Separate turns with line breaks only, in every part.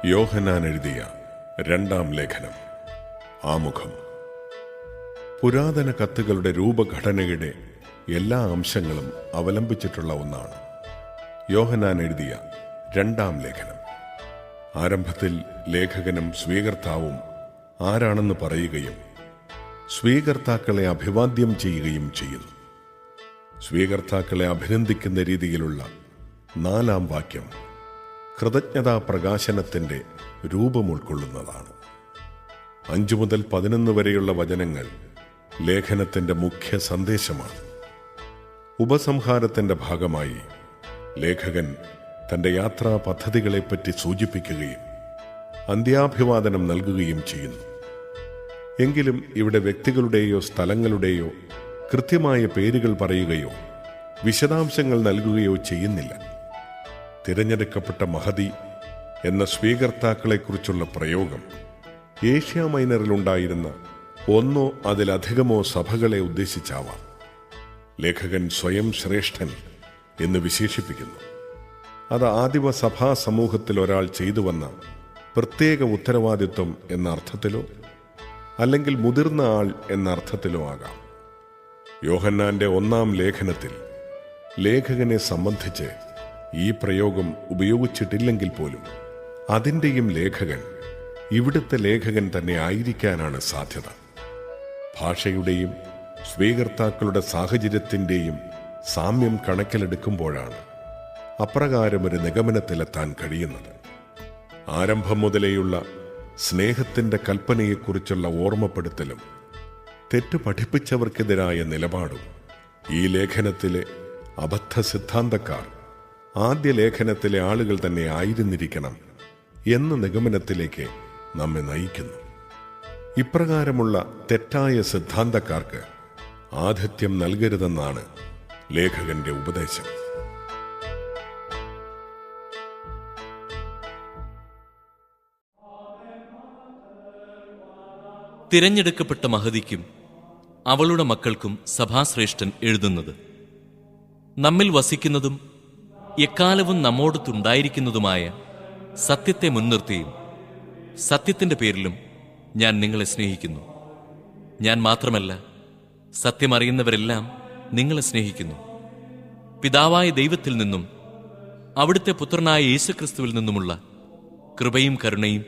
യോഹന്നാൻ എഴുതിയ രണ്ടാം ലേഖനം. ആമുഖം. പുരാതന കത്തുകളുടെ രൂപഘടനയുടെ എല്ലാ അംശങ്ങളും അവലംബിച്ചിട്ടുള്ള ഒന്നാണ് യോഹന്നാൻ എഴുതിയ രണ്ടാം ലേഖനം. ആരംഭത്തിൽ ലേഖകനും സ്വീകർത്താവും ആരാണെന്ന് പറയുകയും സ്വീകർത്താക്കളെ അഭിവാദ്യം ചെയ്യുകയും ചെയ്യുന്നു. സ്വീകർത്താക്കളെ അഭിനന്ദിക്കുന്ന രീതിയിലുള്ള 4-ാം വാക്യം കൃതജ്ഞതാ പ്രകാശനത്തിന്റെ രൂപം ഉൾക്കൊള്ളുന്നതാണ്. 5 മുതൽ 11 വരെയുള്ള വചനങ്ങൾ ലേഖനത്തിന്റെ മുഖ്യ സന്ദേശമാണ്. ഉപസംഹാരത്തിന്റെ ഭാഗമായി ലേഖകൻ തന്റെ യാത്രാ പദ്ധതികളെപ്പറ്റി സൂചിപ്പിക്കുകയും അന്ത്യാഭിവാദനം നൽകുകയും ചെയ്യുന്നു. എങ്കിലും ഇവിടെ വ്യക്തികളുടെയോ സ്ഥലങ്ങളുടെയോ കൃത്യമായ പേരുകൾ പറയുകയോ വിശദാംശങ്ങൾ നൽകുകയോ ചെയ്യുന്നില്ല. തിരഞ്ഞെടുക്കപ്പെട്ട മഹതി എന്ന സ്വീകർത്താക്കളെക്കുറിച്ചുള്ള പ്രയോഗം ഏഷ്യ മൈനറിലുണ്ടായിരുന്ന 1 അതിലധികമോ സഭകളെ ഉദ്ദേശിച്ചാവാം. ലേഖകൻ സ്വയം ശ്രേഷ്ഠൻ എന്ന് വിശേഷിപ്പിക്കുന്നു. അത് ആദിമ സഭാ സമൂഹത്തിൽ ഒരാൾ ചെയ്തു വന്ന പ്രത്യേക ഉത്തരവാദിത്വം എന്ന അർത്ഥത്തിലോ അല്ലെങ്കിൽ മുതിർന്ന ആൾ എന്ന അർത്ഥത്തിലോ ആകാം. യോഹന്നാന്റെ 1-ാം ലേഖനത്തിൽ ലേഖകനെ സംബന്ധിച്ച് ഈ പ്രയോഗം ഉപയോഗിച്ചിട്ടില്ലെങ്കിൽ പോലും അതിൻ്റെയും ലേഖകൻ ഇവിടുത്തെ ലേഖകൻ തന്നെ ആയിരിക്കാനാണ് സാധ്യത. ഭാഷയുടെയും സ്വീകർത്താക്കളുടെ സാഹചര്യത്തിൻ്റെയും സാമ്യം കണക്കിലെടുക്കുമ്പോഴാണ് അപ്രകാരമൊരു നിഗമനത്തിലെത്താൻ കഴിയുന്നത്. ആരംഭം മുതലേയുള്ള സ്നേഹത്തിൻ്റെ കൽപ്പനയെക്കുറിച്ചുള്ള ഓർമ്മപ്പെടുത്തലും തെറ്റു പഠിപ്പിച്ചവർക്കെതിരായ നിലപാടും ഈ ലേഖനത്തിലെ അബദ്ധ സിദ്ധാന്തക്കാർ ആദ്യ ലേഖനത്തിലെ ആളുകൾ തന്നെ ആയിരുന്നിരിക്കണം എന്ന നിഗമനത്തിലേക്ക് നമ്മെ നയിക്കുന്നു. ഇപ്രകാരമുള്ള തെറ്റായ സിദ്ധാന്തക്കാർക്ക് ആതിഥ്യം നൽകരുതെന്നാണ് ലേഖകന്റെ ഉപദേശം.
തിരഞ്ഞെടുക്കപ്പെട്ട മഹതിക്കും അവളുടെ മക്കൾക്കും സഭാശ്രേഷ്ഠൻ എഴുതുന്നത്. നമ്മിൽ വസിക്കുന്നതും എക്കാലവും നമ്മോടൊത്തുണ്ടായിരിക്കുന്നതുമായ സത്യത്തെ മുൻനിർത്തിയും സത്യത്തിന്റെ പേരിലും ഞാൻ നിങ്ങളെ സ്നേഹിക്കുന്നു. ഞാൻ മാത്രമല്ല, സത്യമറിയുന്നവരെല്ലാം നിങ്ങളെ സ്നേഹിക്കുന്നു. പിതാവായ ദൈവത്തിൽ നിന്നും അവിടുത്തെ പുത്രനായ യേശുക്രിസ്തുവിൽ നിന്നുമുള്ള കൃപയും കരുണയും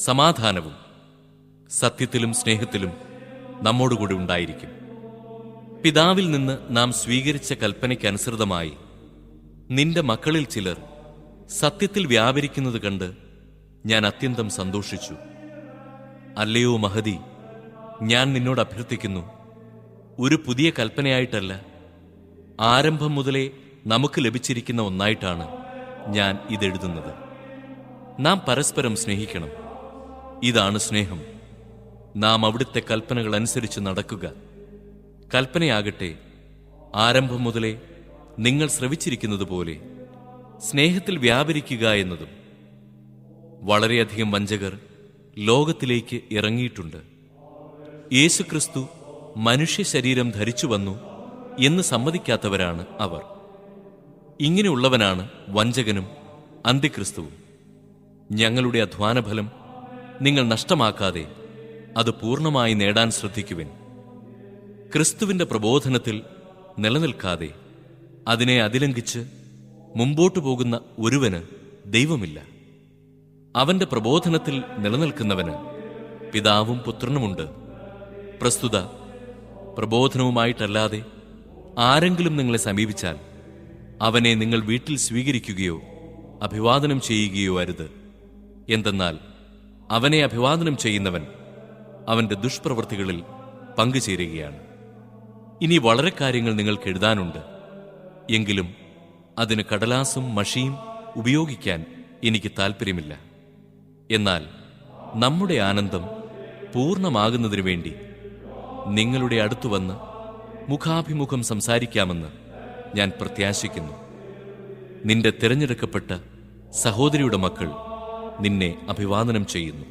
സമാധാനവും സത്യത്തിലും സ്നേഹത്തിലും നമ്മോടുകൂടി ഉണ്ടായിരിക്കും. പിതാവിൽ നിന്ന് നാം സ്വീകരിച്ച കൽപ്പനയ്ക്കനുസൃതമായി നിന്റെ മക്കളിൽ ചിലർ സത്യത്തിൽ വ്യാപരിക്കുന്നത് കണ്ട് ഞാൻ അത്യന്തം സന്തോഷിച്ചു. അല്ലയോ മഹതി, ഞാൻ നിന്നോട് അഭ്യർത്ഥിക്കുന്നു, ഒരു പുതിയ കൽപ്പനയായിട്ടല്ല, ആരംഭം മുതലേ നമുക്ക് ലഭിച്ചിരിക്കുന്ന ഒന്നായിട്ടാണ് ഞാൻ ഇതെഴുതുന്നത്. നാം പരസ്പരം സ്നേഹിക്കണം. ഇതാണ് സ്നേഹം, നാം അവിടുത്തെ കൽപ്പനകൾ അനുസരിച്ച് നടക്കുക. കൽപ്പനയാകട്ടെ, ആരംഭം മുതലേ നിങ്ങൾ ശ്രവിച്ചിരിക്കുന്നത് പോലെ സ്നേഹത്തിൽ വ്യാപരിക്കുക എന്നതും. വളരെയധികം വഞ്ചകർ ലോകത്തിലേക്ക് ഇറങ്ങിയിട്ടുണ്ട്. യേശുക്രിസ്തു മനുഷ്യ ശരീരം ധരിച്ചു വന്നു എന്ന് സമ്മതിക്കാത്തവരാണ് അവർ. ഇങ്ങനെയുള്ളവനാണ് വഞ്ചകനും അന്തിക്രിസ്തുവും. ഞങ്ങളുടെ അധ്വാനഫലം നിങ്ങൾ നഷ്ടമാക്കാതെ അത് പൂർണ്ണമായി നേടാൻ ശ്രദ്ധിക്കുവിൻ. ക്രിസ്തുവിന്റെ പ്രബോധനത്തിൽ നിലനിൽക്കാതെ അതിനെ അതിലംഘിച്ച് മുമ്പോട്ടു പോകുന്ന ഒരുവന് ദൈവമില്ല. അവന്റെ പ്രബോധനത്തിൽ നിലനിൽക്കുന്നവന് പിതാവും പുത്രനുമുണ്ട്. പ്രസ്തുത പ്രബോധനവുമായിട്ടല്ലാതെ ആരെങ്കിലും നിങ്ങളെ സമീപിച്ചാൽ അവനെ നിങ്ങൾ വീട്ടിൽ സ്വീകരിക്കുകയോ അഭിവാദനം ചെയ്യുകയോ അരുത്. എന്തെന്നാൽ അവനെ അഭിവാദനം ചെയ്യുന്നവൻ അവന്റെ ദുഷ്പ്രവൃത്തികളിൽ പങ്കുചേരുകയാണ്. ഇനി വളരെ കാര്യങ്ങൾ നിങ്ങൾക്ക് എഴുതാനുണ്ട്. എങ്കിലും അതിന് കടലാസും മഷിയും ഉപയോഗിക്കാൻ എനിക്ക് താൽപ്പര്യമില്ല. എന്നാൽ നമ്മുടെ ആനന്ദം പൂർണ്ണമാകുന്നതിനു വേണ്ടി നിങ്ങളുടെ അടുത്തു വന്ന് മുഖാഭിമുഖം സംസാരിക്കാമെന്ന് ഞാൻ പ്രത്യാശിക്കുന്നു. നിന്റെ തിരഞ്ഞെടുക്കപ്പെട്ട സഹോദരിയുടെ മക്കൾ നിന്നെ അഭിവാദനം ചെയ്യുന്നു.